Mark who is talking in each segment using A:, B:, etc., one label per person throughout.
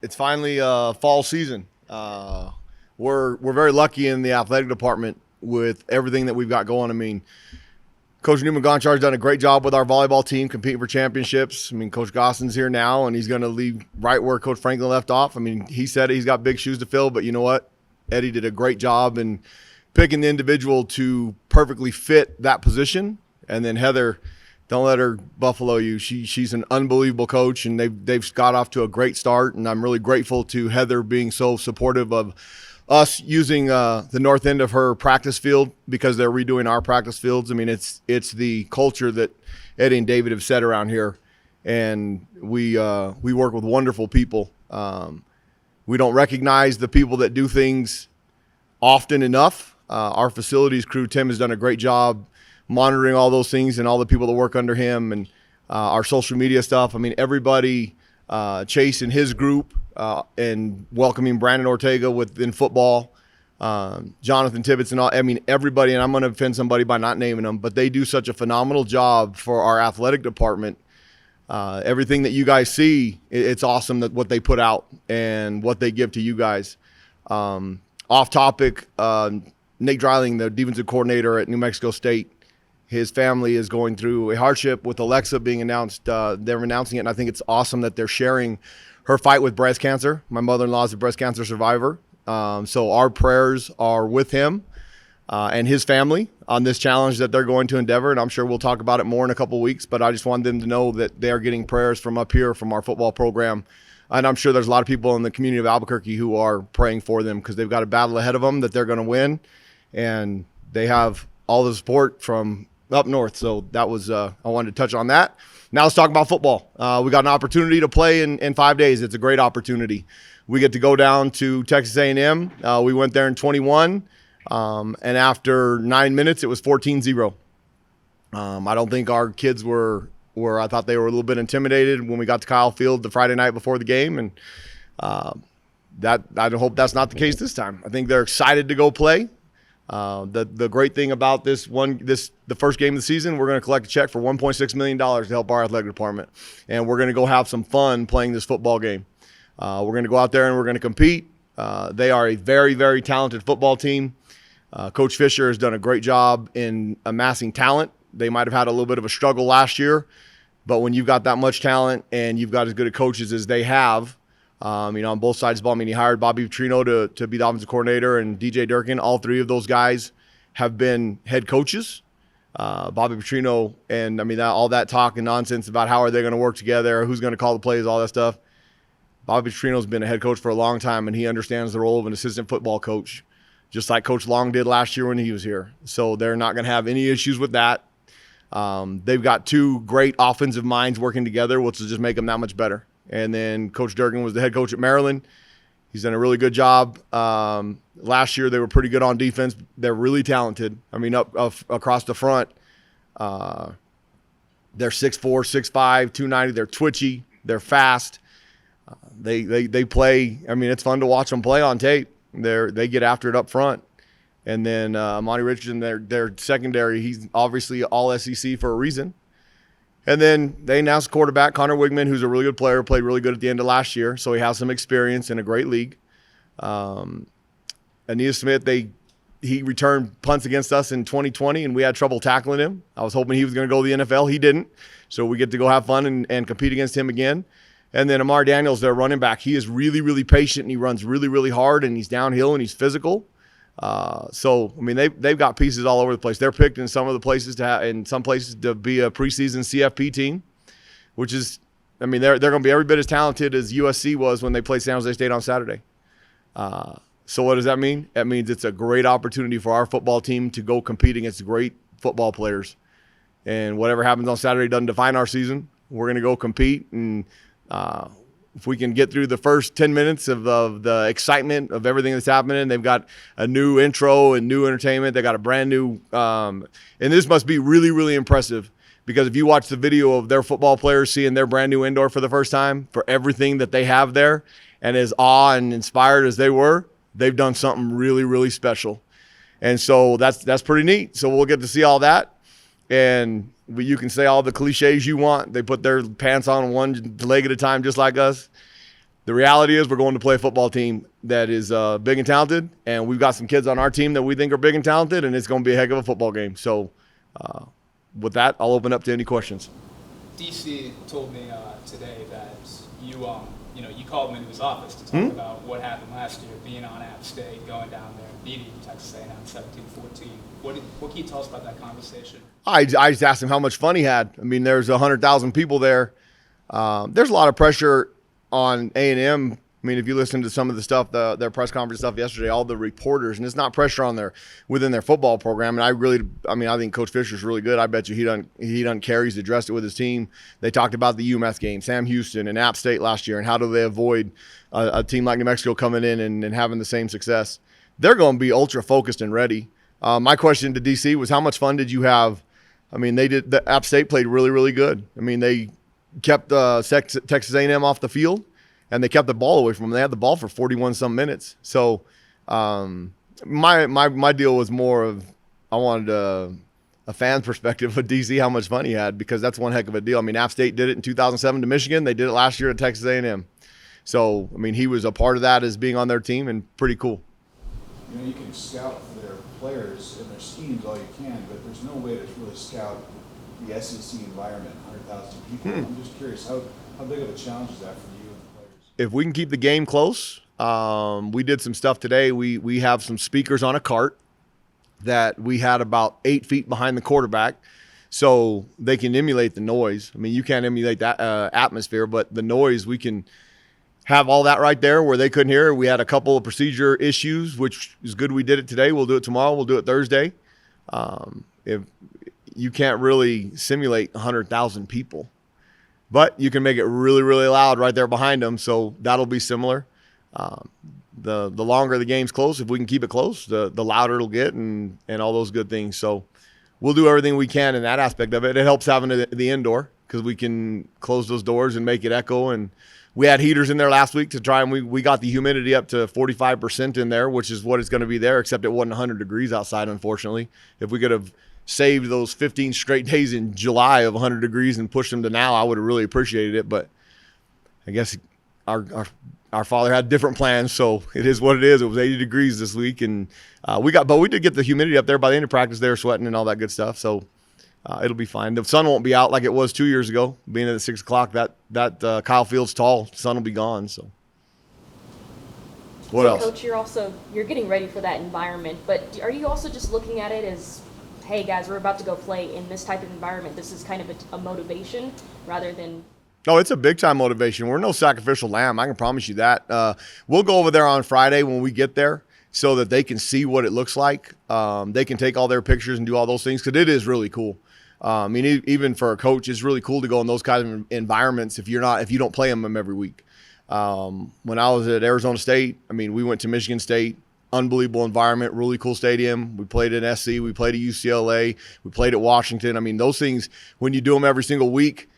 A: It's finally fall season. We're very lucky in the athletic department with everything that we've got going. I mean, Coach Newman Gonzales done a great job with our volleyball team competing for championships. I mean, Coach Gosson's here now, and he's going to leave right where Coach Franklin left off. I mean, he said he's got big shoes to fill, but you know what? Eddie did a great job in picking the individual to perfectly fit that position. And then Heather, don't let her buffalo you. She's an unbelievable coach, and they've got off to a great start. And I'm really grateful to Heather being so supportive of us using the north end of her practice field because they're redoing our practice fields. I mean, it's the culture that Eddie and David have set around here, and we work with wonderful people. We don't recognize the people that do things often enough. Our facilities crew, Tim, has done a great job monitoring all those things and all the people that work under him and our social media stuff. I mean, everybody, Chase and his group, and welcoming Brandon Ortega within football, Jonathan Tibbetts and all. I mean, everybody, and I'm going to offend somebody by not naming them, but they do such a phenomenal job for our athletic department. Everything that you guys see, it's awesome that what they put out and what they give to you guys. Off topic, Nate Dreiling, the defensive coordinator at New Mexico State, his family is going through a hardship with Alexa being announced. They're announcing it, and I think it's awesome that they're sharing her fight with breast cancer. My mother-in-law is a breast cancer survivor. So our prayers are with him and his family on this challenge that they're going to endeavor, and I'm sure we'll talk about it more in a couple of weeks, but I just wanted them to know that they are getting prayers from up here from our football program. And I'm sure there's a lot of people in the community of Albuquerque who are praying for them because they've got a battle ahead of them that they're going to win, and they have all the support from up north. So that was I wanted to touch on that. Now let's talk about football. We got an opportunity to play in 5 days. It's a great opportunity. We get to go down to Texas A&M. We went there in 21, and after 9 minutes, it was 14-0. I don't think our kids were I thought they were a little bit intimidated when we got to Kyle Field the Friday night before the game, and that I hope that's not the case this time. I think they're excited to go play. The great thing about the first game of the season, we're going to collect a check for $1.6 million to help our athletic department, and we're going to go have some fun playing this football game. We're going to go out there and we're going to compete. They are a very, very talented football team. Coach Fisher has done a great job in amassing talent. They might have had a little bit of a struggle last year, but when you've got that much talent and you've got as good a coaches as they have, on both sides of the ball. I mean, he hired Bobby Petrino to be the offensive coordinator and DJ Durkin. All three of those guys have been head coaches. Bobby Petrino, and I mean, all that talk and nonsense about how are they going to work together, who's going to call the plays, all that stuff. Bobby Petrino's been a head coach for a long time, and he understands the role of an assistant football coach, just like Coach Long did last year when he was here. So they're not going to have any issues with that. They've got two great offensive minds working together, which will just make them that much better. And then Coach Durkin was the head coach at Maryland. He's done a really good job. Last year they were pretty good on defense. They're really talented. I mean, up across the front, they're 6'4", 6'5", 290. They're twitchy. They're fast. They play. I mean, it's fun to watch them play on tape. They get after it up front. And then Monty Richardson, their secondary, he's obviously all SEC for a reason. And then they announced quarterback Connor Wigman, who's a really good player, played really good at the end of last year, so he has some experience in a great league. Aeneas Smith, he returned punts against us in 2020, and we had trouble tackling him. I was hoping he was going to go to the NFL. He didn't, so we get to go have fun and compete against him again. And then Amar Daniels, their running back, he is really, really patient, and he runs really, really hard, and he's downhill, and he's physical. So I mean, they've got pieces all over the place. They're picked in some of the places in some places to be a preseason CFP team, which is, I mean, they're going to be every bit as talented as USC was when they played San Jose State on Saturday. So what does that mean? That means it's a great opportunity for our football team to go compete against great football players. And whatever happens on Saturday doesn't define our season. We're going to go compete, and if we can get through the first 10 minutes of the excitement of everything that's happening, they've got a new intro and new entertainment. They got a brand new and this must be really, really impressive because if you watch the video of their football players seeing their brand new indoor for the first time for everything that they have there, and as awe and inspired as they were, they've done something really, really special. And so that's pretty neat. So we'll get to see all that. And you can say all the cliches you want. They put their pants on one leg at a time just like us. the reality is we're going to play a football team that is big and talented, and we've got some kids on our team that we think are big and talented, and it's going to be a heck of a football game. So with that, I'll open up to any questions.
B: DC told me today that you called him into his office to talk about what happened last year, being on App State, going down there, beating Texas A&M 17-14. What can you tell us about that conversation? I
A: just asked him how much fun he had. I mean, there's 100,000 people there. There's a lot of pressure on A&M. I mean, if you listen to some of the stuff, their press conference stuff yesterday, all the reporters, and it's not pressure on within their football program. And I think Coach Fisher's really good. I bet you he done carries, addressed it with his team. They talked about the UMass game, Sam Houston and App State last year, and how do they avoid a team like New Mexico coming in and having the same success. They're going to be ultra focused and ready. My question to DC was, how much fun did you have? I mean, the App State played really, really good. I mean, they kept Texas A&M off the field, and they kept the ball away from them. They had the ball for 41-some minutes. So my deal was more of, I wanted a fan perspective of DC, how much fun he had, because that's one heck of a deal. I mean, App State did it in 2007 to Michigan. They did it last year at Texas A&M. So, I mean, he was a part of that as being on their team, and pretty cool.
C: You can scout for their players and their schemes all you can, but there's no way to really scout the SEC environment, 100,000 people. I'm just curious, how big of a challenge is that for you and the players?
A: If we can keep the game close, we did some stuff today. We have some speakers on a cart that we had about 8 feet behind the quarterback, so they can emulate the noise. I mean, you can't emulate that atmosphere, but the noise, we can have all that right there where they couldn't hear. We had a couple of procedure issues, which is good we did it today. We'll do it tomorrow. We'll do it Thursday. If you can't really simulate 100,000 people, but you can make it really, really loud right there behind them, so that'll be similar. The longer the game's close, if we can keep it close, the louder it'll get and all those good things. So we'll do everything we can in that aspect of it. It helps having the indoor because we can close those doors and make it echo. And we had heaters in there last week to try, and we got the humidity up to 45% in there, which is what it's going to be there, except it wasn't 100 degrees outside, unfortunately. If we could have saved those 15 straight days in July of 100 degrees and pushed them to now, I would have really appreciated it. But I guess our father had different plans, so it is what it is. It was 80 degrees this week, and we did get the humidity up there by the end of practice. They were sweating and all that good stuff, so it'll be fine. The sun won't be out like it was 2 years ago. Being at 6 o'clock, that Kyle Field's tall. The sun will be gone. So what else?
D: Coach, you're getting ready for that environment, but are you also just looking at it as, hey guys, we're about to go play in this type of environment? This is kind of a motivation rather than.
A: No, it's a big-time motivation. We're no sacrificial lamb. I can promise you that. We'll go over there on Friday when we get there so that they can see what it looks like. They can take all their pictures and do all those things because it is really cool. I mean, even for a coach, it's really cool to go in those kinds of environments if you don't play them every week. When I was at Arizona State, I mean, we went to Michigan State. Unbelievable environment, really cool stadium. We played at SC. We played at UCLA. We played at Washington. I mean, those things, when you do them every single week,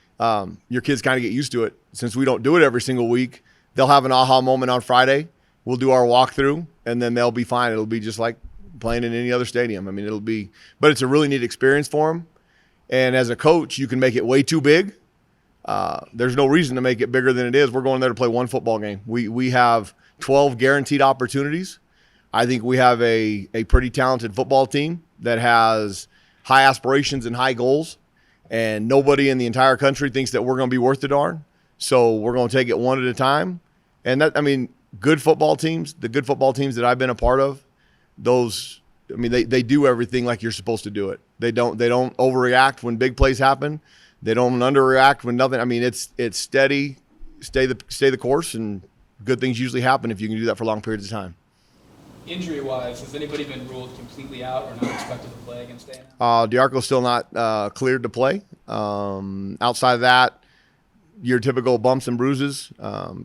A: your kids kind of get used to it. Since we don't do it every single week, they'll have an aha moment on Friday. We'll do our walkthrough, and then they'll be fine. It'll be just like playing in any other stadium. I mean, but it's a really neat experience for them. And as a coach, you can make it way too big. There's no reason to make it bigger than it is. We're going there to play one football game. We have 12 guaranteed opportunities. I think we have a pretty talented football team that has high aspirations and high goals. And nobody in the entire country thinks that we're going to be worth the darn. So we're going to take it one at a time. And good football teams, the good football teams that I've been a part of, they do everything like you're supposed to do it. They don't overreact when big plays happen. They don't underreact when nothing. I mean, it's steady, stay the course, and good things usually happen if you can do that for long periods of time.
B: Injury-wise, has anybody been ruled completely out or not expected to play against A&M?
A: Diarco's still not cleared to play. Outside of that, your typical bumps and bruises.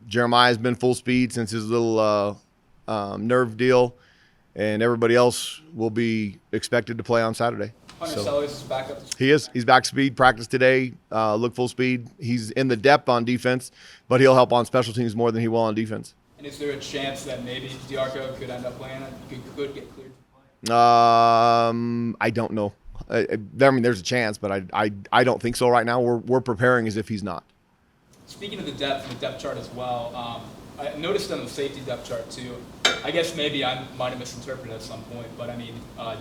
A: Jeremiah's been full speed since his little nerve deal, and everybody else will be expected to play on Saturday.
B: Hunter Sellers is back up to speed.
A: He is. He's back to speed. Practice today. Look full speed. He's in the depth on defense, but he'll help on special teams more than he will on defense.
B: And is there a chance that maybe Diarco could end up playing it? Could get cleared for
A: playing? I don't know. I mean, there's a chance, but I don't think so right now. We're preparing as if he's not.
B: Speaking of the depth chart as well, I noticed on the safety depth chart too. I guess maybe I might have misinterpreted at some point, but I mean,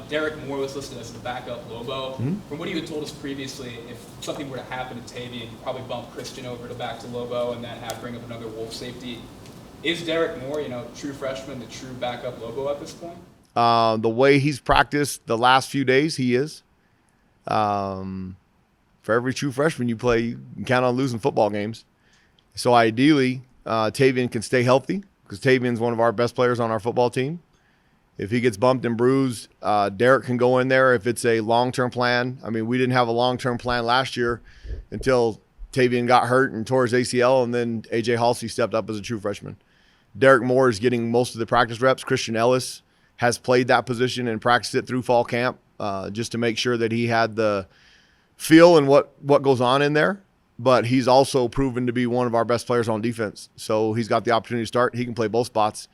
B: Derek Moore was listed as the backup Lobo.
A: Mm-hmm.
B: From what you had told us previously, if something were to happen to Tavian, you'd probably bump Christian over to back to Lobo and then bring up another Wolf safety. Is Derek Moore, true freshman, the true backup Lobo at this point?
A: The way he's practiced the last few days, he is. For every true freshman you play, you can count on losing football games. So ideally, Tavian can stay healthy because Tavian's one of our best players on our football team. If he gets bumped and bruised, Derek can go in there if it's a long-term plan. I mean, we didn't have a long-term plan last year until Tavian got hurt and tore his ACL, and then A.J. Halsey stepped up as a true freshman. Derek Moore is getting most of the practice reps. Christian Ellis has played that position and practiced it through fall camp just to make sure that he had the feel and what goes on in there. But he's also proven to be one of our best players on defense. So he's got the opportunity to start. He can play both spots.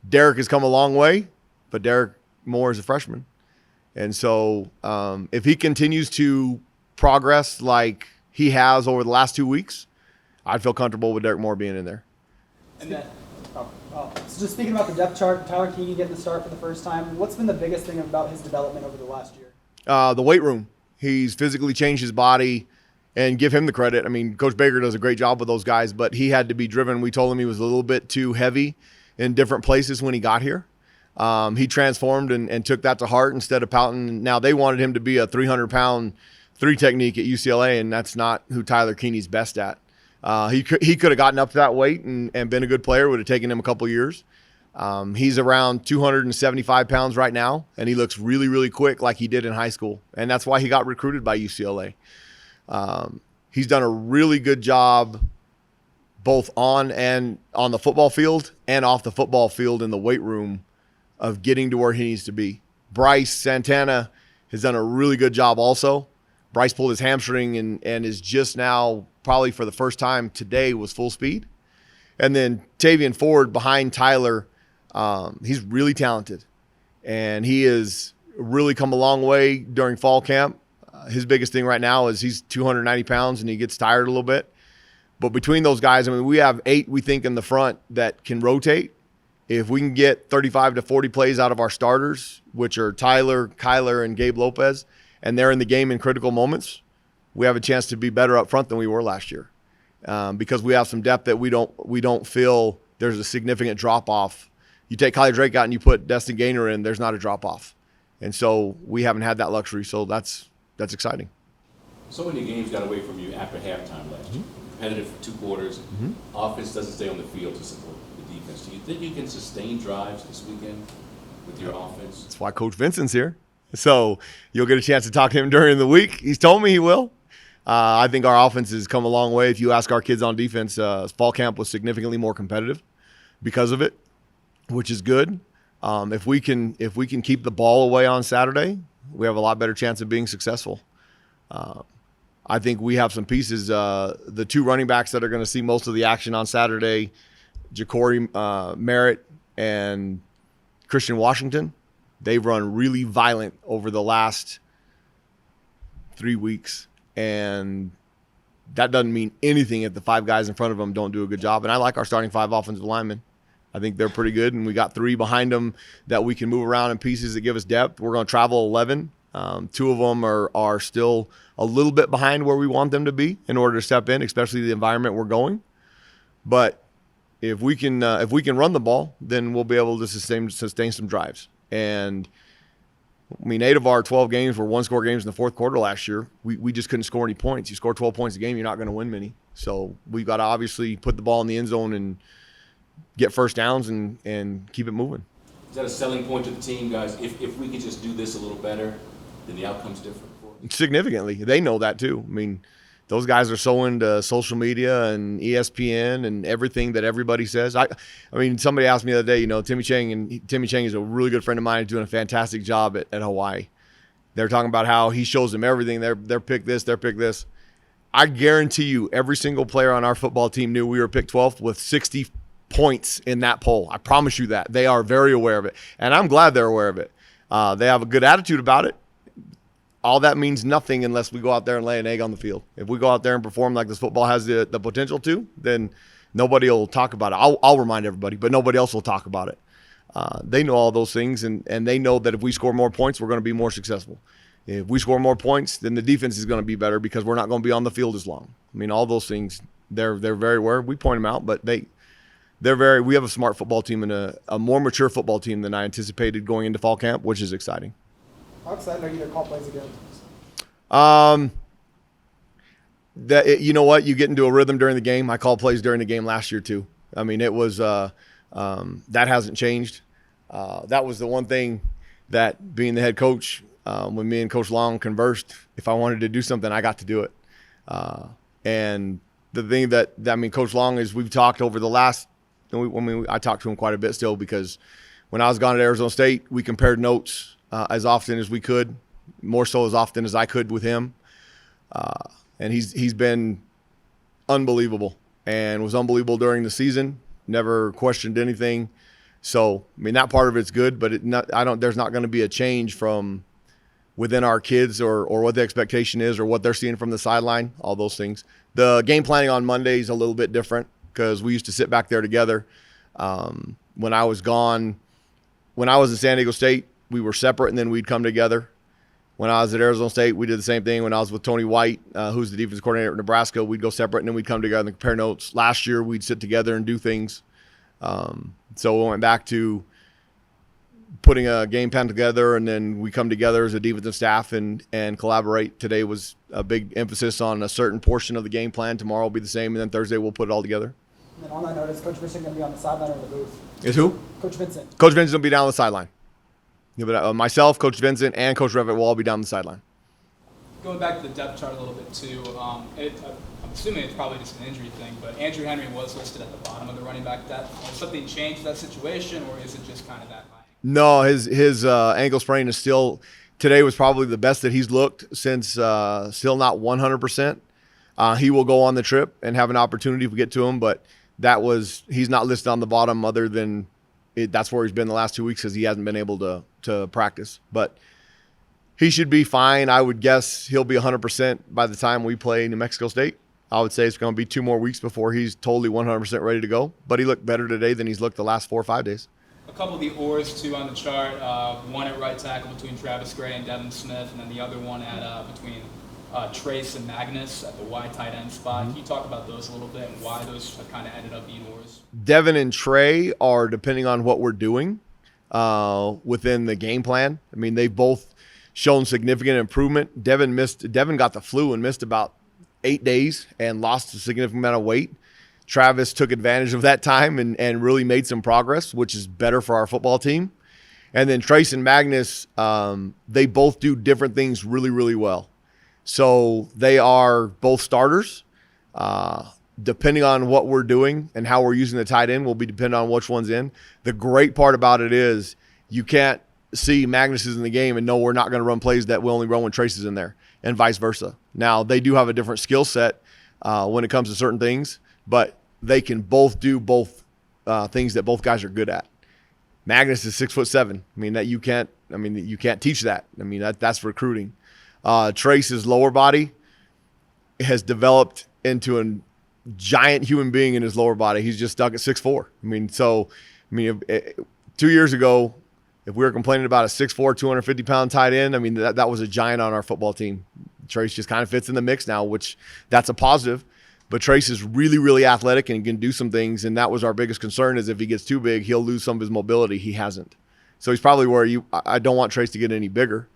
A: Derek has come a long way, but Derek Moore is a freshman. And so if he continues to progress like he has over the last 2 weeks, I'd feel comfortable with Derek Moore being in there.
B: And then,
E: So just speaking about the depth chart, Tyler Keeney getting the start for the first time, what's been the biggest thing about his development over the last year?
A: The weight room. He's physically changed his body, and give him the credit. I mean, Coach Baker does a great job with those guys, but he had to be driven. We told him he was a little bit too heavy in different places when he got here. He transformed and took that to heart instead of pouting. Now, they wanted him to be a 300-pound three technique at UCLA, and that's not who Tyler Keeney's best at. He could have gotten up to that weight and been a good player. It would have taken him a couple years. He's around 275 pounds right now, and he looks really, really quick like he did in high school, and that's why he got recruited by UCLA. He's done a really good job both on the football field and off the football field in the weight room of getting to where he needs to be. Bryce Santana has done a really good job also. Bryce pulled his hamstring and is just now, probably for the first time today, was full speed. And then Tavian Ford behind Tyler, he's really talented. And he has really come a long way during fall camp. His biggest thing right now is he's 290 pounds and he gets tired a little bit. But between those guys, I mean, we have 8, we think, in the front that can rotate. If we can get 35 to 40 plays out of our starters, which are Tyler, Kyler, and Gabe Lopez, and they're in the game in critical moments, we have a chance to be better up front than we were last year because we have some depth that we don't feel there's a significant drop-off. You take Kyler Drake out and you put Destin Gaynor in, there's not a drop-off. And so we haven't had that luxury, so that's exciting.
F: So many games got away from you after halftime last year. Competitive for 2 quarters. Offense doesn't stay on the field to support the defense. Do you think you can sustain drives this weekend with your offense?
A: That's why Coach Vincent's here. So you'll get a chance to talk to him during the week. He's told me he will. I think our offense has come a long way. If you ask our kids on defense, fall camp was significantly more competitive because of it, which is good. If we can keep the ball away on Saturday, we have a lot better chance of being successful. I think we have some pieces. The 2 running backs that are going to see most of the action on Saturday, Ja'Cory Merritt and Christian Washington, they've run really violent over the last 3 weeks. And that doesn't mean anything if the 5 guys in front of them don't do a good job. And I like our starting 5 offensive linemen. I think they're pretty good, and we got 3 behind them that we can move around in pieces that give us depth. We're going to travel 11. 2 of them are still a little bit behind where we want them to be in order to step in, especially the environment we're going. But if we can run the ball, then we'll be able to sustain some drives. And I mean, 8 of our 12 games were 1-score games in the fourth quarter last year. We just couldn't score any points. You score 12 points a game, you're not going to win many. So we've got to obviously put the ball in the end zone and get first downs and keep it moving.
F: Is that a selling point to the team, guys? If we could just do this a little better, then the outcome's different for us?
A: Significantly. They know that too. I mean, those guys are so into social media and ESPN and everything that everybody says. I mean, somebody asked me the other day, Timmy Chang is a really good friend of mine. He's doing a fantastic job at Hawaii. They're talking about how he shows them everything. They're pick this, they're pick this. I guarantee you every single player on our football team knew we were picked 12th with 60 points in that poll. I promise you that. They are very aware of it. And I'm glad they're aware of it. They have a good attitude about it. All that means nothing unless we go out there and lay an egg on the field. If we go out there and perform like this football has the potential to, then Nobody will talk about it. I'll remind everybody, but nobody else will talk about it. They know all those things, and they know that if we score more points, we're going to be more successful. If we score more points, then the defense is going to be better because we're not going to be on the field as long. I mean, all those things, they're very aware. We point them out, but we have a smart football team and a more mature football team than I anticipated going into fall camp, which is exciting.
E: How excited are you to call plays again?
A: You know what? You get into a rhythm during the game. I called plays during the game last year too. I mean, it was that hasn't changed. That was the one thing that being the head coach, when me and Coach Long conversed, if I wanted to do something, I got to do it. And the thing that Coach Long is, we've talked over the last. I talked to him quite a bit still because when I was gone at Arizona State, we compared notes as often as we could, more so as often as I could with him. And he's been unbelievable and was unbelievable during the season. Never questioned anything. So I mean that part of it's good, but there's not going to be a change from within our kids or what the expectation is or what they're seeing from the sideline. All those things. The game planning on Monday is a little bit different because we used to sit back there together. When I was gone, when I was in San Diego State, we were separate and then we'd come together. When I was at Arizona State, we did the same thing. When I was with Tony White, who's the defensive coordinator at Nebraska, we'd go separate and then we'd come together and compare notes. Last year, we'd sit together and do things. So we went back to putting a game plan together, and then we come together as a defensive staff and collaborate. Today was a big emphasis on a certain portion of the game plan. Tomorrow will be the same, and then Thursday we'll put it all together.
E: And then on that note, is Coach Vincent going to be on the sideline or in the booth?
A: Is who?
E: Coach Vincent.
A: Coach Vincent will be down on the sideline. Yeah, but myself, Coach Vincent, and Coach Revitt will all be down the sideline.
B: Going back to the depth chart a little bit too, I'm assuming it's probably just an injury thing, but Andrew Henry was listed at the bottom of the running back depth. Has something changed that situation, or is it just kind of that high?
A: No, his ankle sprain is still – today was probably the best that he's looked since still not 100%. He will go on the trip and have an opportunity if we get to him, but he's not listed on the bottom other than that's where he's been the last 2 weeks because he hasn't been able to practice. But he should be fine. I would guess he'll be 100% by the time we play New Mexico State. I would say it's going to be 2 more weeks before he's totally 100% ready to go. But he looked better today than he's looked the last 4 or 5 days.
B: A couple of the oars, too, on the chart. One at right tackle between Travis Gray and Devin Smith, and then the other one between Trace and Magnus at the wide tight end spot. Can you talk about those a little bit and why those have kind of ended up being oars?
A: Devin and Trey are depending on what we're doing within the game plan. I mean, they've both shown significant improvement. Devin got the flu and missed about 8 days and lost a significant amount of weight. Travis took advantage of that time and really made some progress, which is better for our football team. And then Trace and Magnus, they both do different things really, really well. So they are both starters. Depending on what we're doing and how we're using the tight end will be dependent on which one's in. The great part about it is you can't see Magnus is in the game and know we're not going to run plays that we only run when Trace is in there, and vice versa. Now, they do have a different skill set when it comes to certain things, but they can both do both things that both guys are good at. Magnus is 6'7". I mean, you can't teach that. I mean, that's recruiting. Trace's lower body has developed into a giant human being in his lower body. He's just stuck at 6'4". I mean, 2 years ago, if we were complaining about a 6'4", 250-pound tight end, I mean, that was a giant on our football team. Trace just kind of fits in the mix now, which that's a positive. But Trace is really, really athletic and can do some things, and that was our biggest concern is if he gets too big, he'll lose some of his mobility. He hasn't. So he's probably where I don't want Trace to get any bigger,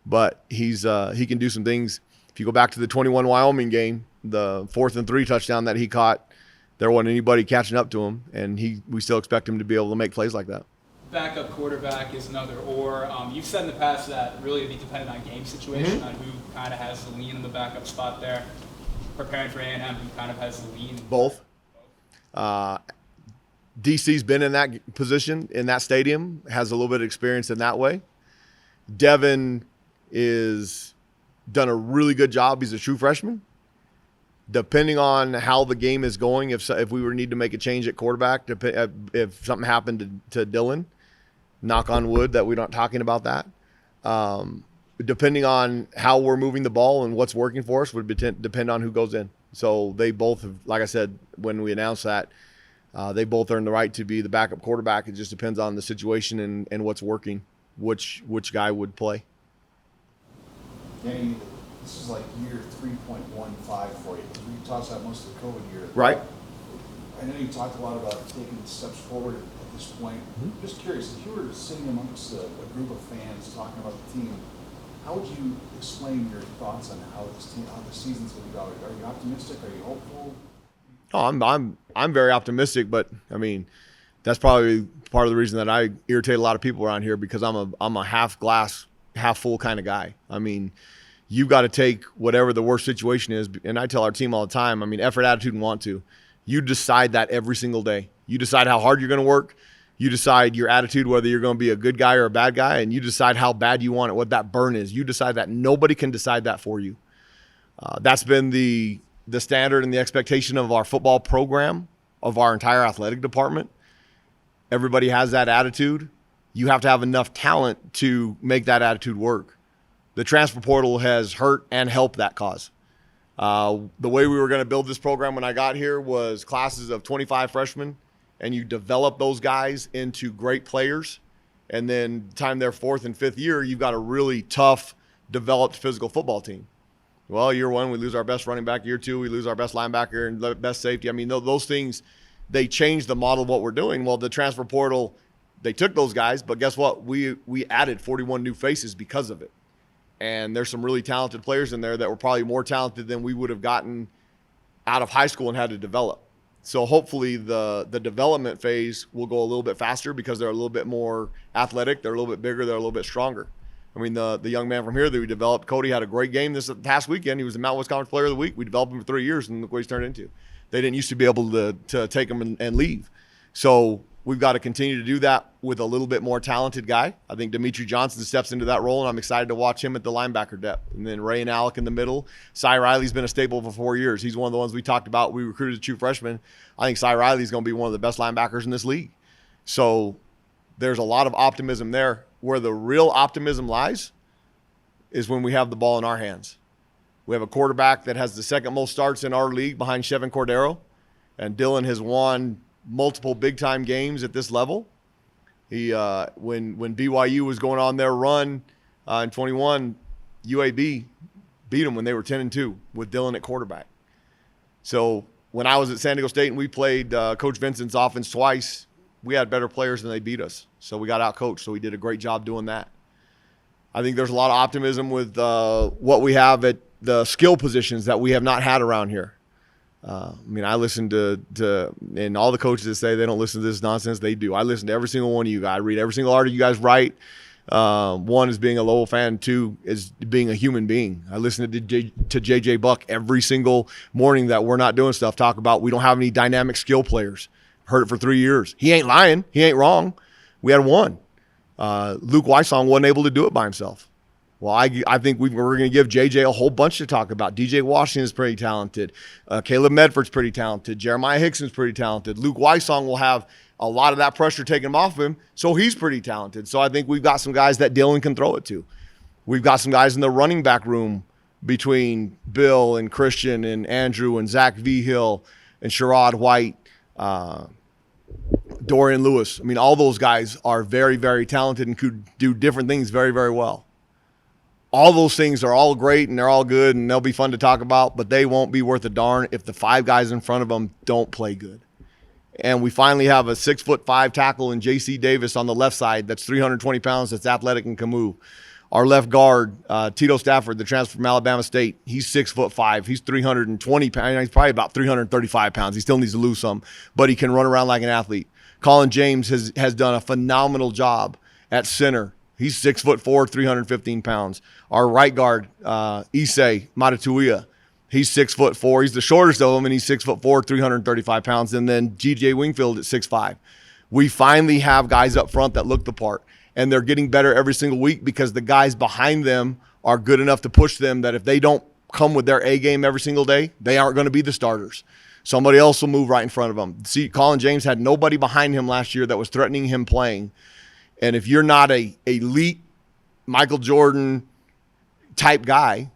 A: but he can do some things. If you go back to the 21 Wyoming game, the 4th and 3 touchdown that he caught, there wasn't anybody catching up to him, and we still expect him to be able to make plays like that.
B: Backup quarterback is another or. You've said in the past that really it'd be dependent on game situation, on who kind of has the lean in the backup spot there. Preparing for A&M, who kind of has the lean?
A: Both. DC's been in that position, in that stadium, has a little bit of experience in that way. Devin is done a really good job. He's a true freshman. Depending on how the game is going, if we were need to make a change at quarterback, if something happened to Dylan, knock on wood that we're not talking about that. Depending on how we're moving the ball and what's working for us would depend on who goes in. So they both have, like I said, when we announced that, They both earn the right to be the backup quarterback. It just depends on the situation and what's working, which guy would play.
C: Danny, this is like year 3.15 for you. We tossed out most of the COVID year.
A: Right.
C: I know you talked a lot about taking steps forward at this point. Just curious, if you were sitting amongst a group of fans talking about the team, how would you explain your thoughts on how this season's going to go? Are you optimistic? Are you hopeful?
A: Oh, I'm very optimistic, but I mean, that's probably part of the reason that I irritate a lot of people around here, because I'm a half glass, half full kind of guy. I mean, you've got to take whatever the worst situation is, and I tell our team all the time, I mean, effort, attitude, and want to. You decide that every single day. You decide how hard you're going to work. You decide your attitude, whether you're going to be a good guy or a bad guy, and you decide how bad you want it, what that burn is. You decide that. Nobody can decide that for you. That's been the standard and the expectation of our football program, of our entire athletic department. Everybody has that attitude. You have to have enough talent to make that attitude work. The transfer portal has hurt and helped that cause. The way we were going to build this program when I got here was classes of 25 freshmen, and you develop those guys into great players. And then time their fourth and fifth year, you've got a really tough, developed physical football team. Well, year one, we lose our best running back. Year two, we lose our best linebacker and the best safety. I mean, those things, they changed the model of what we're doing. Well, the transfer portal, they took those guys, but guess what? We added 41 new faces because of it. And there's some really talented players in there that were probably more talented than we would have gotten out of high school and had to develop. So hopefully the development phase will go a little bit faster because they're a little bit more athletic, they're a little bit bigger, they're a little bit stronger. I mean, the young man from here that we developed, Cody, had a great game this past weekend. He was the Mountain West Conference Player of the Week. We developed him for 3 years, and look what he's turned into. They didn't used to be able to take him and leave. So we've got to continue to do that with a little bit more talented guy. I think Demetri Johnson steps into that role, and I'm excited to watch him at the linebacker depth. And then Ray and Alec in the middle. Cy Riley's been a staple for 4 years. He's one of the ones we talked about. We recruited a true freshman. I think Cy Riley's going to be one of the best linebackers in this league. So there's a lot of optimism there. Where the real optimism lies is when we have the ball in our hands. We have a quarterback that has the second most starts in our league behind Chevin Cordero, and Dylan has won multiple big-time games at this level. He when BYU was going on their run in 21, UAB beat them when they were 10-2 with Dylan at quarterback. So when I was at San Diego State and we played Coach Vincent's offense twice, we had better players than they beat us. So we got out-coached, so we did a great job doing that. I think there's a lot of optimism with what we have at the skill positions that we have not had around here. I mean, I listen to and all the coaches that say they don't listen to this nonsense, they do. I listen to every single one of you guys. I read every single article you guys write. One is being a Lowell fan. Two is being a human being. I listen to JJ Buck every single morning that we're not doing stuff. Talk about we don't have any dynamic skill players. Heard it for 3 years. He ain't lying. He ain't wrong. We had one. Luke Weissong wasn't able to do it by himself. Well, I think we're going to give JJ a whole bunch to talk about. DJ Washington is pretty talented. Caleb Medford's pretty talented. Jeremiah Hickson's pretty talented. Luke Weissong will have a lot of that pressure taken off him, so he's pretty talented. So I think we've got some guys that Dylan can throw it to. We've got some guys in the running back room between Bill and Christian and Andrew and Zach Vigil and Sherrod White, Dorian Lewis. I mean, all those guys are very, very talented and could do different things very, very well. All those things are all great and they're all good and they'll be fun to talk about, but they won't be worth a darn if the five guys in front of them don't play good. And we finally have a 6'5" tackle in J.C. Davis on the left side that's 320 pounds, that's athletic and can move. Our left guard, Tito Stafford, the transfer from Alabama State, he's 6'5". He's 320 pounds. He's probably about 335 pounds. He still needs to lose some, but he can run around like an athlete. Colin James has done a phenomenal job at center. He's 6'4", 315 pounds. Our right guard, Issei Matatuia, he's 6'4". He's the shortest of them, and he's 6'4", 335 pounds. And then G.J. Wingfield at 6'5". We finally have guys up front that look the part, and they're getting better every single week because the guys behind them are good enough to push them that if they don't come with their A game every single day, they aren't going to be the starters. Somebody else will move right in front of them. See, Colin James had nobody behind him last year that was threatening him playing. And if you're not a elite Michael Jordan type guy,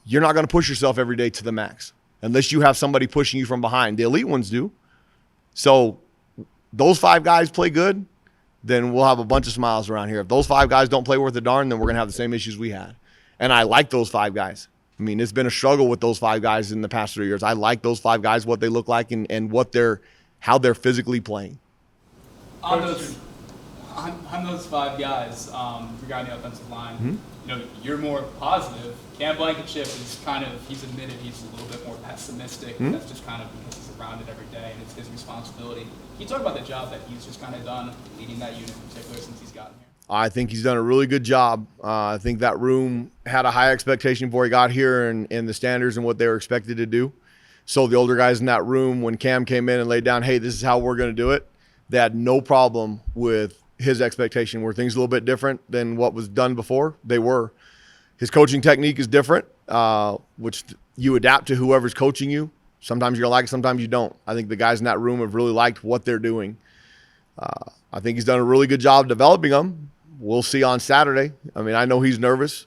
A: you're not going to push yourself every day to the max unless you have somebody pushing you from behind. The elite ones do. So those 5 guys play good, then we'll have a bunch of smiles around here. If those 5 guys don't play worth a darn, then we're going to have the same issues we had. And I like those 5 guys. I mean, it's been a struggle with those 5 guys in the past 3 years. I like those 5 guys, what they look like and how they're physically playing.
B: On those 5 guys, regarding the offensive line, you're more positive. Cam Blankenship is he's admitted he's a little bit more pessimistic. That's just kind of because he's around it every day and it's his responsibility. Can you talk about the job that he's just kind of done leading that unit in particular since he's gotten here?
A: I think he's done a really good job. I think that room had a high expectation before he got here and the standards and what they were expected to do. So the older guys in that room, when Cam came in and laid down, hey, this is how we're going to do it, they had no problem with his expectation. Were things a little bit different than what was done before? They were. His coaching technique is different, which you adapt to whoever's coaching you. Sometimes you're going to like it, sometimes you don't. I think the guys in that room have really liked what they're doing. I think he's done a really good job developing them. We'll see on Saturday. I mean, I know he's nervous.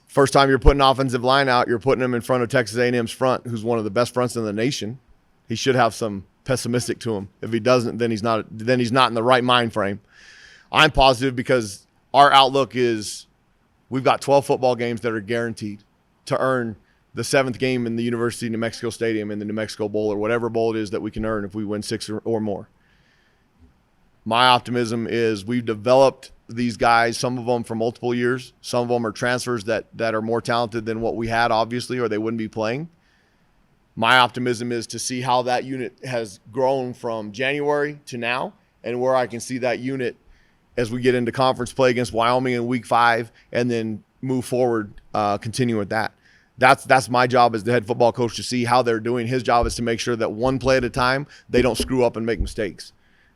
A: First time you're putting offensive line out, you're putting him in front of Texas A&M's front, who's one of the best fronts in the nation. He should have some pessimistic to him. If he doesn't, then he's not in the right mind frame. I'm positive because our outlook is we've got 12 football games that are guaranteed to earn the 7th game in the University of New Mexico Stadium in the New Mexico Bowl or whatever bowl it is that we can earn if we win 6 or more. My optimism is we've developed these guys, some of them for multiple years. Some of them are transfers that are more talented than what we had, obviously, or they wouldn't be playing. My optimism is to see how that unit has grown from January to now and where I can see that unit as we get into conference play against Wyoming in week 5 and then move forward, continue with that. That's my job as the head football coach to see how they're doing. His job is to make sure that one play at a time, they don't screw up and make mistakes.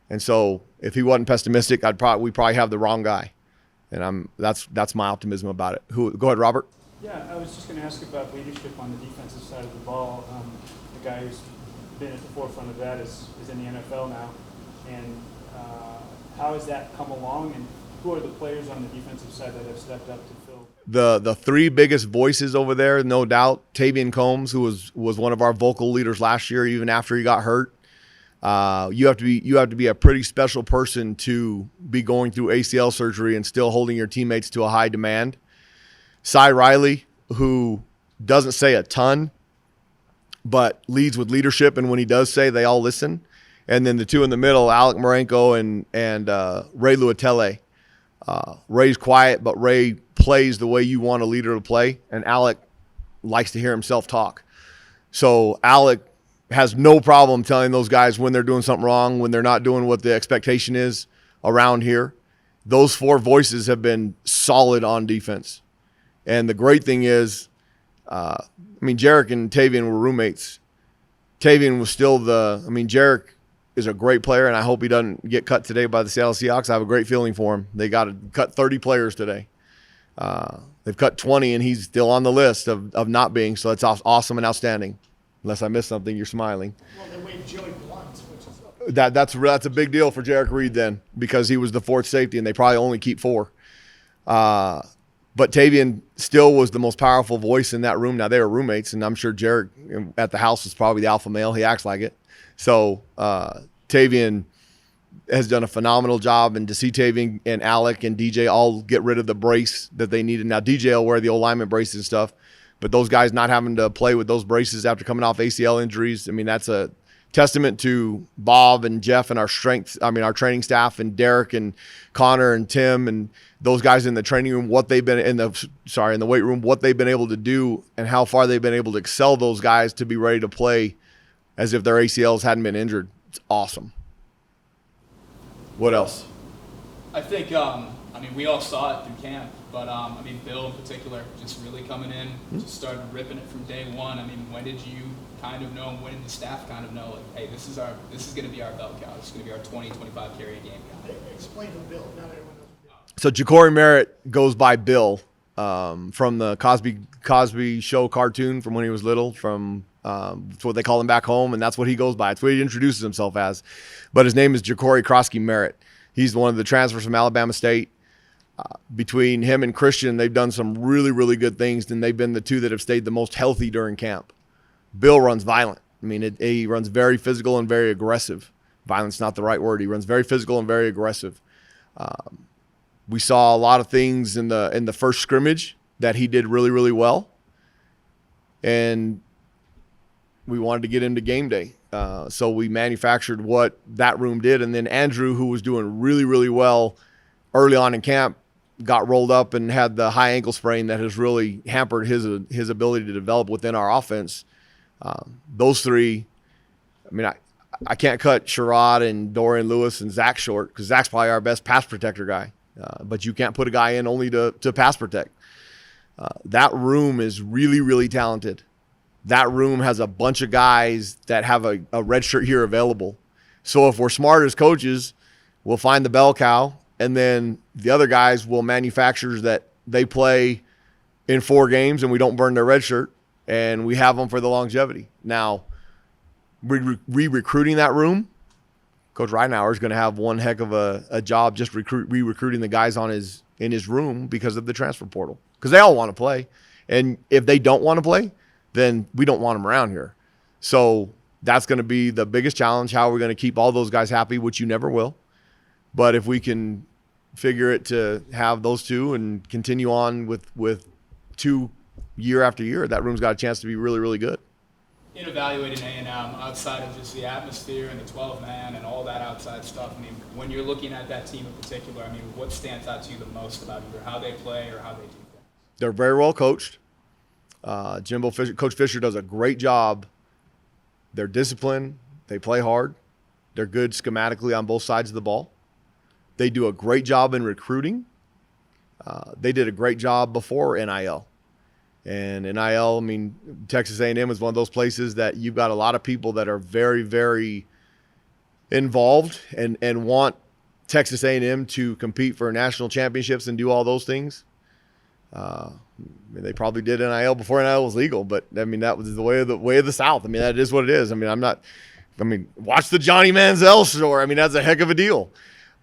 A: And so if he wasn't pessimistic, we probably have the wrong guy. And that's my optimism about it. Go ahead, Robert.
G: Yeah, I was just going to ask about leadership on the defensive side of the ball. The guy who's been at the forefront of that is in the NFL now. And how has that come along? And who are the players on the defensive side that have stepped up to fill?
A: The 3 biggest voices over there, no doubt, Tavian Combs, who was one of our vocal leaders last year, even after he got hurt. You have to be a pretty special person to be going through ACL surgery and still holding your teammates to a high demand. Cy Riley, who doesn't say a ton, but leads with leadership, and when he does say, they all listen. And then the 2 in the middle, Alec Marenko and Ray Luatele. Ray's quiet, but Ray plays the way you want a leader to play, and Alec likes to hear himself talk. So Alec has no problem telling those guys when they're doing something wrong, when they're not doing what the expectation is around here. Those 4 voices have been solid on defense. And the great thing is, Jarek and Tavian were roommates. Tavian was still Jarek is a great player, and I hope he doesn't get cut today by the Seattle Seahawks. I have a great feeling for him. They got to cut 30 players today. They've cut 20, and he's still on the list of not being, so that's awesome and outstanding. Unless I missed something, you're smiling.
H: Well, they waived Joey Blunt, which is
A: that's a big deal for Jarek Reed then, because he was the 4th safety, and they probably only keep 4. But Tavian still was the most powerful voice in that room. Now, they were roommates, and I'm sure Jarek at the house was probably the alpha male. He acts like it. So Tavian has done a phenomenal job, and to see Tavian and Alec and DJ all get rid of the brace that they needed. Now, DJ will wear the old lineman braces and stuff, but those guys not having to play with those braces after coming off ACL injuries, that's a testament to Bob and Jeff and our training staff and Derek and Connor and Tim and those guys in the training room, what they've been in the weight room, what they've been able to do and how far they've been able to excel those guys to be ready to play as if their ACLs hadn't been injured. It's awesome. What else?
B: I think, we all saw it through camp, but Bill in particular just really coming in, just started ripping it from day one. When did you kind of know, when did the staff kind of know, like, hey, this is going to be our bell cow. This is going to be our 20-25 carry a game guy.
H: explain to Bill. Not everyone knows.
A: So Ja'Cory Merritt goes by Bill from the Cosby Show cartoon from when he was little. That's what they call him back home, and that's what he goes by. It's what he introduces himself as. But his name is Ja'Cory Krosky Merritt. He's one of the transfers from Alabama State. Between him and Christian, they've done some really, really good things, and they've been the 2 that have stayed the most healthy during camp. Bill runs violent. I mean, he runs very physical and very aggressive. Violence not the right word. He runs very physical and very aggressive. We saw a lot of things in the first scrimmage that he did really, really well. And we wanted to get into game day. So we manufactured what that room did. And then Andrew, who was doing really, really well early on in camp, got rolled up and had the high ankle sprain that has really hampered his ability to develop within our offense. Those three, I mean, I can't cut Sherrod and Dorian Lewis and Zach short because Zach's probably our best pass protector guy. But you can't put a guy in only to pass protect. That room is really, really talented. That room has a bunch of guys that have a red shirt here available. So if we're smart as coaches, we'll find the bell cow, and then the other guys will manufacture that they play in 4 games and we don't burn their red shirt, and we have them for the longevity. Now, re-recruiting that room, Coach Reinauer is going to have one heck of a job just re-recruiting the guys in his room because of the transfer portal. Because they all want to play. And if they don't want to play, then we don't want them around here. So that's going to be the biggest challenge. How are we going to keep all those guys happy, which you never will. But if we can figure it to have those two and continue on with 2 year after year, that room's got a chance to be really, really good.
B: In evaluating A&M, outside of just the atmosphere and the 12-man and all that outside stuff, I mean, when you're looking at that team in particular, I mean, what stands out to you the most about either how they play or how they do things?
A: They're very well coached. Coach Fisher does a great job. They're disciplined. They play hard. They're good schematically on both sides of the ball. They do a great job in recruiting. They did a great job before NIL. And NIL, I mean, Texas A&M is one of those places that you've got a lot of people that are very, very involved and want Texas A&M to compete for national championships and do all those things. I mean, they probably did NIL before NIL was legal, but I mean, that was the way of the South. I mean, that is what it is. I mean, watch the Johnny Manziel story. I mean, that's a heck of a deal.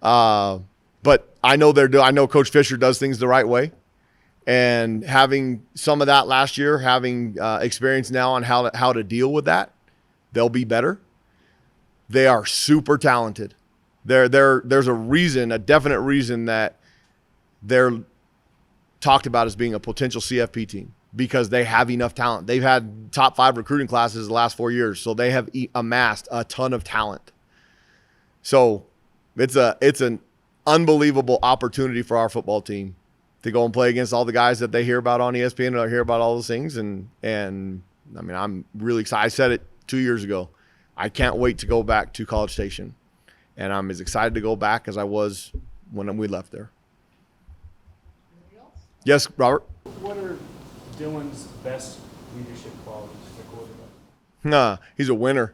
A: But I know Coach Fisher does things the right way. And having some of that last year, having experience now on how to deal with that, they'll be better. They are super talented. There's a definite reason that they're talked about as being a potential CFP team because they have enough talent. They've had top 5 recruiting classes the last 4 years, so they have amassed a ton of talent. So it's an unbelievable opportunity for our football team to go and play against all the guys that they hear about on ESPN and hear about all those things. And I mean, I'm really excited. I said it 2 years ago. I can't wait to go back to College Station. And I'm as excited to go back as I was when we left there.
H: Anything else?
A: Yes, Robert?
G: What are Dylan's best leadership qualities as a quarterback?
A: He's a winner.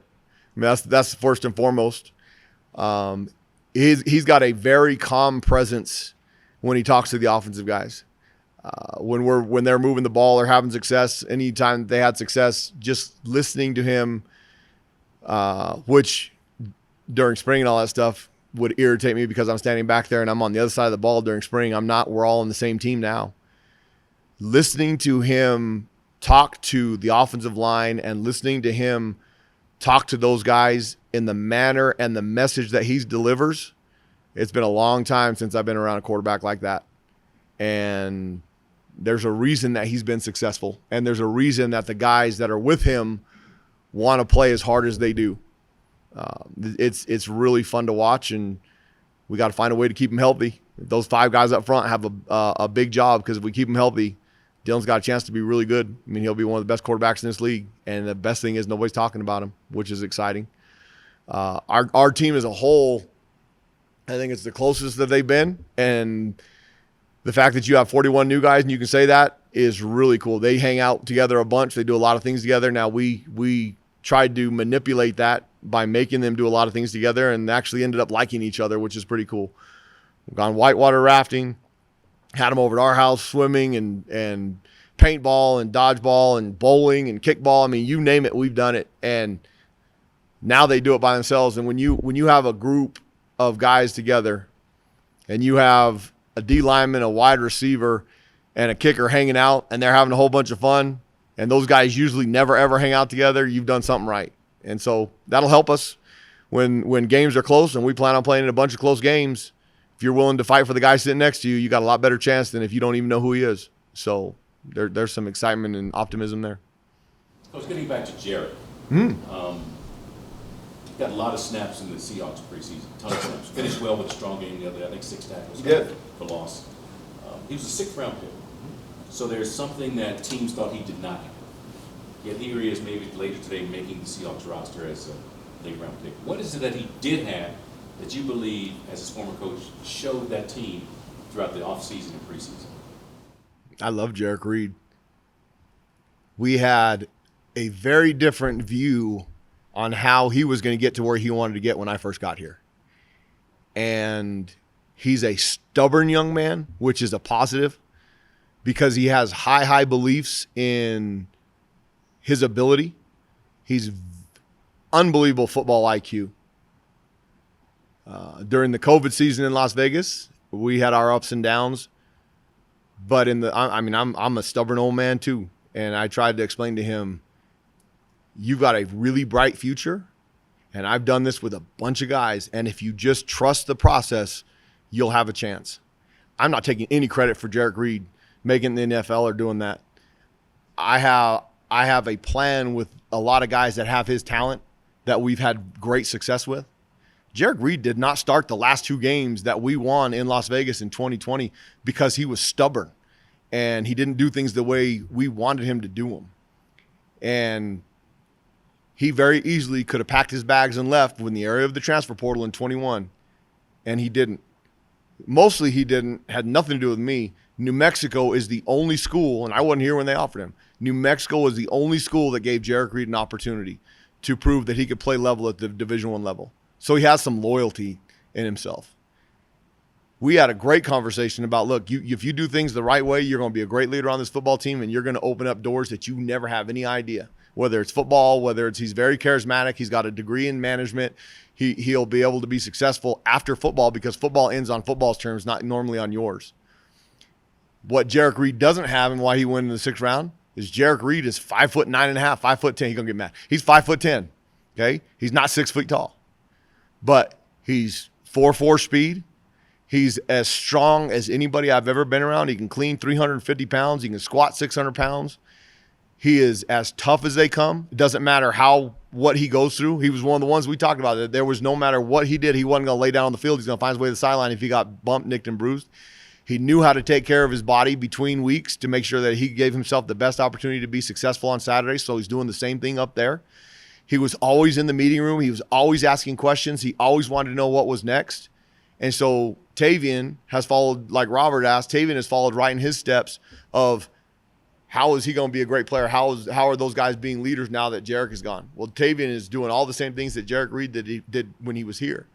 A: I mean, that's first and foremost. He's got a very calm presence when he talks to the offensive guys. When they're moving the ball or having success, anytime they had success, just listening to him, which during spring and all that stuff would irritate me because I'm standing back there and I'm on the other side of the ball during spring. We're all on the same team now. Listening to him talk to the offensive line and listening to him talk to those guys in the manner and the message that he delivers, it's been a long time since I've been around a quarterback like that. And there's a reason that he's been successful. And there's a reason that the guys that are with him want to play as hard as they do. It's really fun to watch, and we got to find a way to keep them healthy. Those 5 guys up front have a big job because if we keep them healthy, Dylan's got a chance to be really good. I mean, he'll be one of the best quarterbacks in this league. And the best thing is nobody's talking about him, which is exciting. Our team as a whole, I think it's the closest that they've been. And the fact that you have 41 new guys and you can say that is really cool. They hang out together a bunch. They do a lot of things together. Now, we tried to manipulate that by making them do a lot of things together and actually ended up liking each other, which is pretty cool. We've gone whitewater rafting, had them over at our house swimming and paintball and dodgeball and bowling and kickball. I mean, you name it, we've done it. And now they do it by themselves. And when you have a group of guys together and you have a D lineman, a wide receiver, and a kicker hanging out and they're having a whole bunch of fun, and those guys usually never, ever hang out together, you've done something right. And so that'll help us when games are close, and we plan on playing in a bunch of close games. If you're willing to fight for the guy sitting next to you, you got a lot better chance than if you don't even know who he is. So there's some excitement and optimism there.
F: Coach, getting back to Jared. Got a lot of snaps in the Seahawks preseason, ton of snaps. Finished well with a strong game the other day. I think 6 tackles for loss. He was a 6th round pick. So there's something that teams thought he did not have. Yet here he is maybe later today making the Seahawks roster as a late round pick. What is it that he did have that you believe, as his former coach, showed that team throughout the offseason and preseason?
A: I love Jarek Reed. We had a very different view on how he was going to get to where he wanted to get when I first got here. And he's a stubborn young man, which is a positive because he has high beliefs in his ability. He's unbelievable football IQ. During the COVID season in Las Vegas, we had our ups and downs. But I'm a stubborn old man too. And I tried to explain to him, you've got a really bright future. And I've done this with a bunch of guys. And if you just trust the process, you'll have a chance. I'm not taking any credit for Jarek Reed making the NFL or doing that. I have a plan with a lot of guys that have his talent that we've had great success with. Jarek Reed did not start the last 2 games that we won in Las Vegas in 2020 because he was stubborn and he didn't do things the way we wanted him to do them. And he very easily could have packed his bags and left in the area of the transfer portal in 21, and he didn't. Mostly he didn't, had nothing to do with me. New Mexico is the only school, and I wasn't here when they offered him. New Mexico was the only school that gave Jarek Reed an opportunity to prove that he could play level at the Division I level. So he has some loyalty in himself. We had a great conversation about, look, if you do things the right way, you're going to be a great leader on this football team, and you're going to open up doors that you never have any idea. Whether it's football, whether it's he's very charismatic, he's got a degree in management, he'll be able to be successful after football because football ends on football's terms, not normally on yours. What Jarek Reed doesn't have and why he went in the 6th round is Jarek Reed is 5'9.5", 5'10". He's gonna get mad. He's 5'10". Okay, he's not 6 feet tall, but he's 4.4 speed. He's as strong as anybody I've ever been around. He can clean 350 pounds. He can squat 600 pounds. He is as tough as they come. It doesn't matter what he goes through. He was one of the ones we talked about. That there was no matter what he did, he wasn't going to lay down on the field. He's going to find his way to the sideline if he got bumped, nicked, and bruised. He knew how to take care of his body between weeks to make sure that he gave himself the best opportunity to be successful on Saturday. So he's doing the same thing up there. He was always in the meeting room. He was always asking questions. He always wanted to know what was next. And so Tavian has followed, like Robert asked, Tavian has followed right in his steps of how is he going to be a great player? How are those guys being leaders now that Jarek is gone? Well, Tavian is doing all the same things that Jarek Reed did when he was here.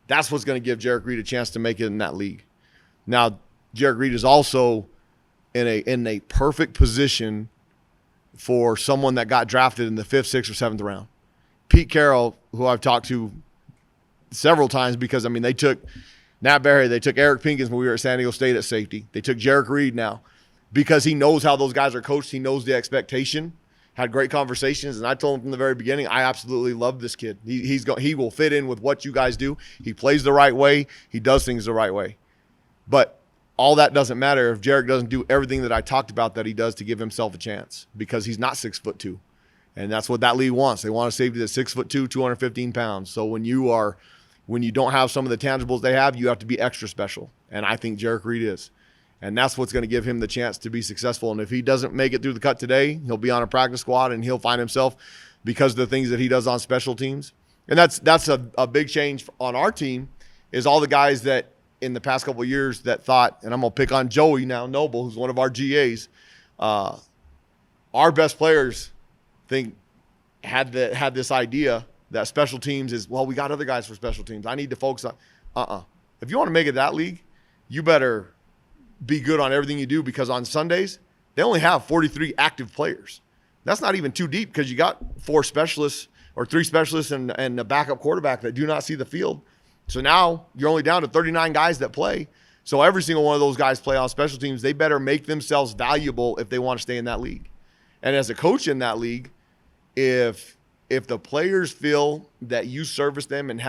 A: That's what's going to give Jarek Reed a chance to make it in that league. Now, Jarek Reed is also in a perfect position for someone that got drafted in the 5th, 6th, or 7th round. Pete Carroll, who I've talked to several times because, they took Nat Barry, they took Eric Pinkins when we were at San Diego State at safety. They took Jarek Reed now because he knows how those guys are coached. He knows the expectation. Had great conversations, and I told him from the very beginning, I absolutely love this kid. He will fit in with what you guys do. He plays the right way. He does things the right way. But all that doesn't matter if Jarek doesn't do everything that I talked about that he does to give himself a chance because he's not 6'2". And that's what that league wants. They want a safety that's 6'2", 215 pounds. So when you don't have some of the tangibles they have, you have to be extra special. And I think Jarek Reed is. And that's what's going to give him the chance to be successful. And if he doesn't make it through the cut today, he'll be on a practice squad and he'll find himself because of the things that he does on special teams. And that's a big change on our team is all the guys that in the past couple of years that thought, and I'm going to pick on Joey now, Noble, who's one of our GAs, our best players had this idea that special teams is, well, we got other guys for special teams. I need to focus on If you want to make it that league, you better be good on everything you do because on Sundays, they only have 43 active players. That's not even too deep because you got 4 specialists or 3 specialists and a backup quarterback that do not see the field. So now you're only down to 39 guys that play. So every single one of those guys play on special teams. They better make themselves valuable if they want to stay in that league. And as a coach in that league, if if the players feel that you service them and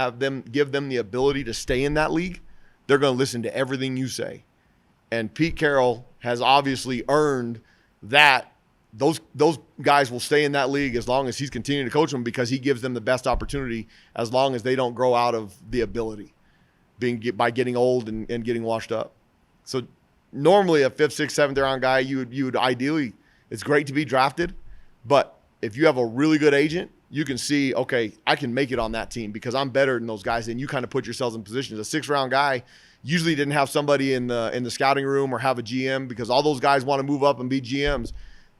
A: give them the ability to stay in that league, they're going to listen to everything you say. And Pete Carroll has obviously earned that those guys will stay in that league as long as he's continuing to coach them, because he gives them the best opportunity as long as they don't grow out of the ability by getting old and getting washed up. So normally a 5th, 6th, 7th round guy, you would ideally, it's great to be drafted, but if you have a really good agent, you can see, okay, I can make it on that team because I'm better than those guys. And you kind of put yourselves in positions. A 6th round guy usually didn't have somebody in the scouting room or have a GM, because all those guys want to move up and be GMs.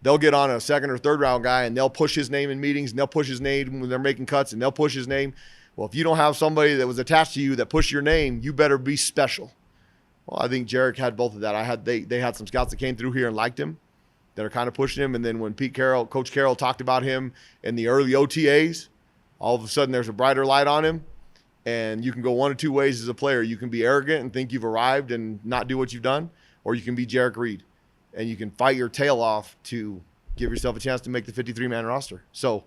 A: They'll get on a 2nd or 3rd round guy and they'll push his name in meetings, and they'll push his name when they're making cuts, and they'll push his name. Well, if you don't have somebody that was attached to you that pushed your name, you better be special. Well, I think Jarek had both of that. They had some scouts that came through here and liked him, that are kind of pushing him. And then when Coach Carroll talked about him in the early OTAs, all of a sudden there's a brighter light on him. And you can go one of two ways as a player. You can be arrogant and think you've arrived and not do what you've done, or you can be Jarek Reed and you can fight your tail off to give yourself a chance to make the 53-man roster. So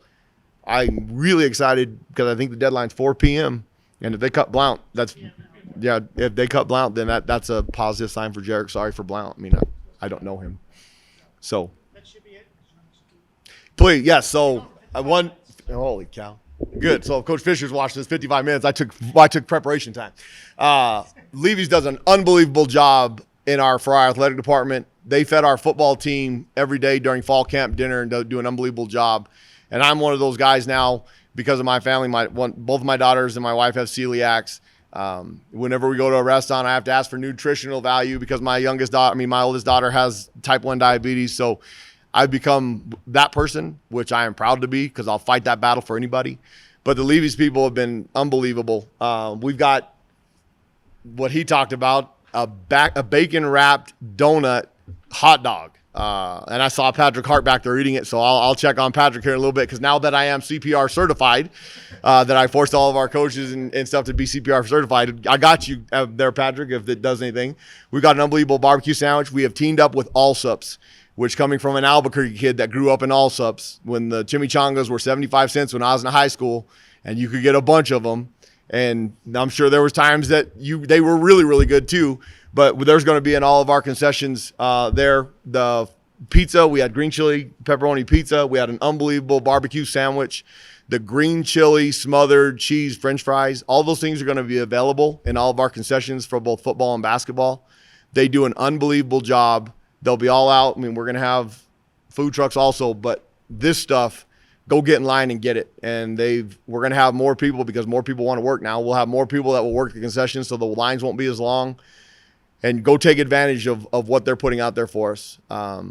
A: I'm really excited because I think the deadline's 4 p.m. And if they cut Blount, if they cut Blount, then that's a positive sign for Jarek. Sorry for Blount. I mean, I don't know him. So,
H: That should be it.
A: please, yes. So I won. Holy cow! Good. So if Coach Fisher's watched this 55 minutes, I took preparation time. Levy's does an unbelievable job for our athletic department. They fed our football team every day during fall camp dinner and do an unbelievable job. And I'm one of those guys now because of my family. Both of my daughters and my wife have celiacs. Whenever we go to a restaurant, I have to ask for nutritional value because my oldest daughter has type 1 diabetes. So I've become that person, which I am proud to be because I'll fight that battle for anybody. But the Levy's people have been unbelievable. We've got what he talked about, a bacon-wrapped donut hot dog. And I saw Patrick Hart back there eating it, so I'll check on Patrick here in a little bit because now that I am CPR certified, that I forced all of our coaches and stuff to be CPR certified. I got you there, Patrick, if it does anything. We got an unbelievable barbecue sandwich. We have teamed up with Allsups, which coming from an Albuquerque kid that grew up in Allsups when the chimichangas were 75 cents when I was in high school, and you could get a bunch of them. And I'm sure there was times that they were really, really good too. But there's going to be in all of our concessions there. The pizza, we had green chili pepperoni pizza. We had an unbelievable barbecue sandwich. The green chili smothered cheese french fries. All those things are going to be available in all of our concessions for both football and basketball. They do an unbelievable job. They'll be all out. I mean, we're going to have food trucks also. But this stuff, go get in line and get it. And we're going to have more people because more people want to work now. We'll have more people that will work the concessions so the lines won't be as long. And go take advantage of what they're putting out there for us. I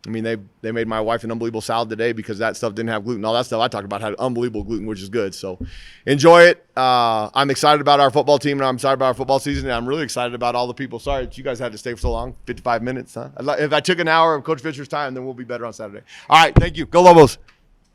A: mean, they made my wife an unbelievable salad today because that stuff didn't have gluten. All that stuff I talked about had unbelievable gluten, which is good. So enjoy it. I'm excited about our football team, and I'm excited about our football season, and I'm really excited about all the people. Sorry that you guys had to stay for so long, 55 minutes. Huh? If I took an hour of Coach Fisher's time, then we'll be better on Saturday. All right, thank you. Go Lobos.